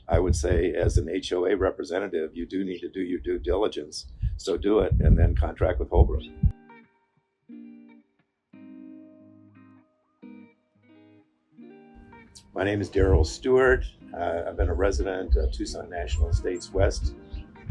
I would say as an HOA representative, you do need to do your due diligence. So do it and then contract with Holbrook. My name is Darrell Stewart. I've been a resident of Tucson National Estates West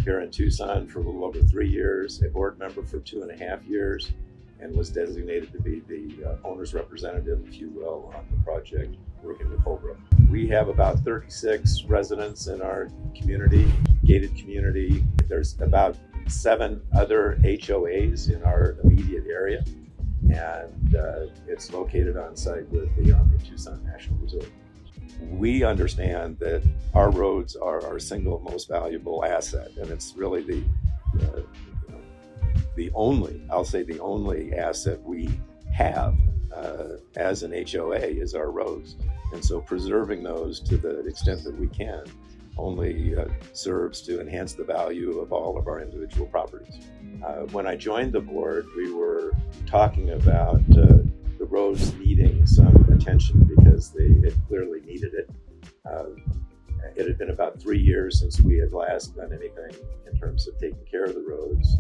here in Tucson for a little over 3 years, a board member for 2.5 years, and was designated to be the owner's representative, if you will, on the project working with Holbrook. We have about 36 residents in our community, gated community. There's about 7 other HOAs in our immediate area, and it's located on site with the Tucson National Resort. We understand that our roads are our single most valuable asset, and it's really the only asset we have as an HOA is our roads. And so preserving those to the extent that we can only serves to enhance the value of all of our individual properties. When I joined the board, we were talking about the roads needing some attention because it clearly needed it. It had been about 3 years since we had last done anything in terms of taking care of the roads,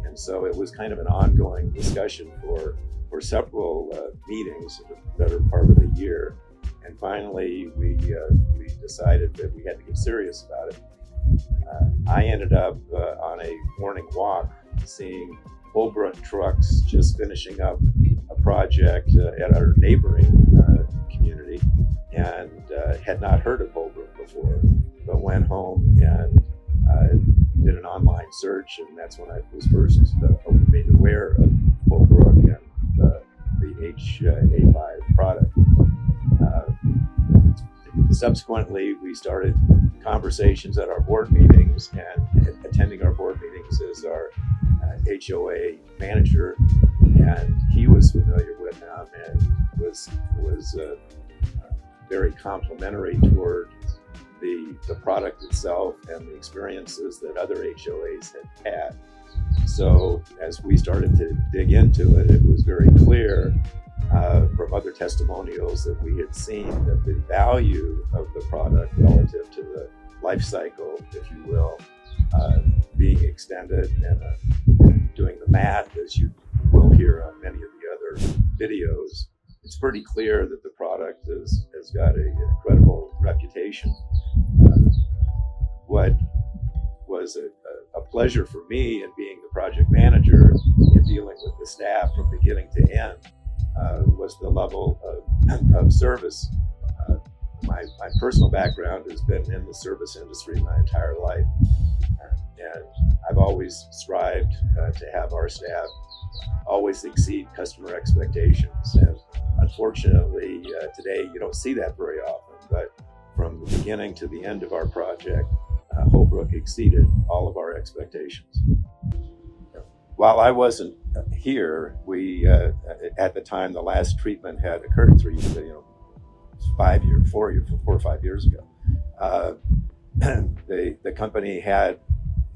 and so it was kind of an ongoing discussion for several meetings, the better part of the year. And finally, we decided that we had to get serious about it. I ended up on a morning walk seeing Holbrook trucks just finishing up a project at our neighboring community, and had not heard of Holbrook before, but went home and did an online search, and that's when I was first made aware of Holbrook and the HA5 product. Subsequently, we started conversations at our board meetings, and attending our board meetings as our HOA manager, and he was familiar with them and was very complimentary toward the product itself and the experiences that other HOAs had had. So as we started to dig into it, it was very clear from other testimonials that we had seen that the value of the product relative to the life cycle, if you will, being extended and doing the math, as you will hear on many of the other videos, it's pretty clear that the product has got an incredible reputation. What was a pleasure for me in being the project manager and dealing with the staff from beginning to end was the level of service. My personal background has been in the service industry my entire life, and I've always strived to have our staff always exceed customer expectations. And unfortunately, today you don't see that very often, but from the beginning to the end of our project, Holbrook exceeded all of our expectations. While I wasn't here, we at the time the last treatment had occurred 4 or 5 years ago. The company had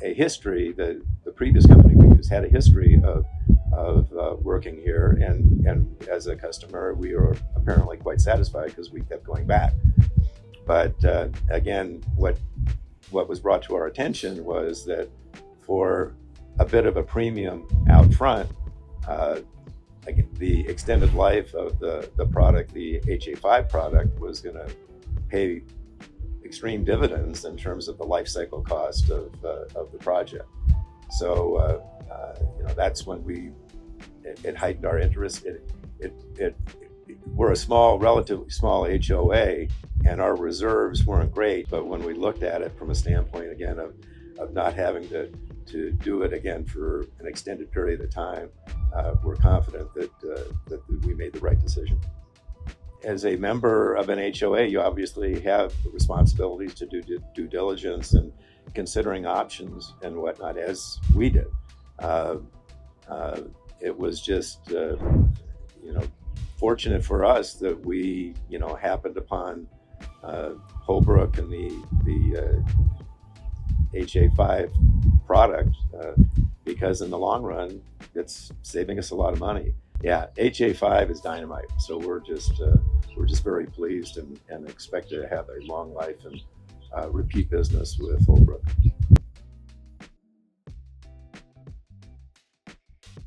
a history. The previous company we used had a history of working here, and as a customer, we were apparently quite satisfied because we kept going back. But again, what was brought to our attention was that for a bit of a premium out front, the extended life of the product, the HA5 product, was going to pay extreme dividends in terms of the life cycle cost of the project. So that's when it heightened our interest. We're a relatively small HOA, and our reserves weren't great. But when we looked at it from a standpoint again of not having to do it again for an extended period of time, we're confident that we made the right decision. As a member of an HOA, you obviously have responsibilities to do due diligence and considering options and whatnot, as we did. It was just, fortunate for us that we, happened upon Holbrook and the HA5 product, because in the long run, it's saving us a lot of money. Yeah, HA5 is dynamite. So we're just very pleased and expect to have a long life and repeat business with Holbrook.